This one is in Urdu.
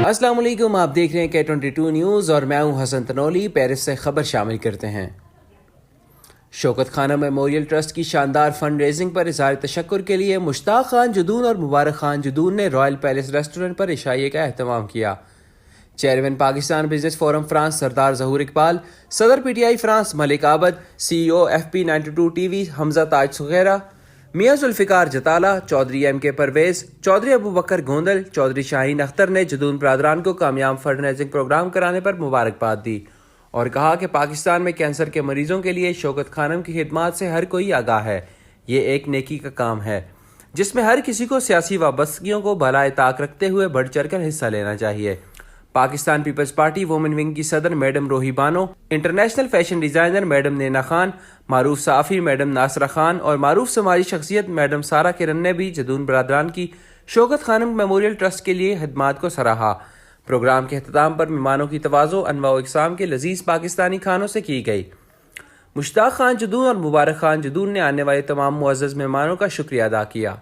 السلام علیکم، آپ دیکھ رہے ہیں K22 نیوز اور میں ہوں حسن تنولی۔ پیرس سے خبر شامل کرتے ہیں۔ شوکت خانم میموریل ٹرسٹ کی شاندار فنڈ ریزنگ پر اظہار تشکر کے لیے مشتاق خان جدون اور مبارک خان جدون نے رائل پیلس ریسٹورنٹ پر عشائیے کا اہتمام کیا۔ چیئرمین پاکستان بزنس فورم فرانس سردار ظہور اقبال، صدر P T I France Malik Abid, C E O FP92 T V Hamza Taj Saghira, Mian Zulfiqar جتالہ، Chaudhry M کے پرویز، چودھری ابوبکر گوندل، چودھری شاہین اختر نے جدون برادران کو کامیاب فنڈ ریزنگ پروگرام کرانے پر مبارکباد دی اور کہا کہ پاکستان میں کینسر کے مریضوں کے لیے شوکت خانم کی خدمات سے ہر کوئی آگاہ ہے۔ یہ ایک نیکی کا کام ہے جس میں ہر کسی کو سیاسی وابستگیوں کو بالائے طاق رکھتے ہوئے بڑھ چڑھ کر حصہ لینا چاہیے۔ پاکستان پیپلز پارٹی وومن ونگ کی صدر madam Roohi Bano, international fashion designer madam Nina Khan, معروف صحافی میڈم ناصرہ خان اور معروف سماجی شخصیت میڈم سارہ کرن نے بھی جدون برادران کی شوکت خانم میموریل ٹرسٹ کے لیے خدمات کو سراہا۔ پروگرام کے اختتام پر مہمانوں کی تواضع انواع و اقسام کے لذیذ پاکستانی کھانوں سے کی گئی۔ مشتاق خان جدون اور مبارک خان جدون نے آنے والے تمام معزز مہمانوں کا شکریہ ادا کیا۔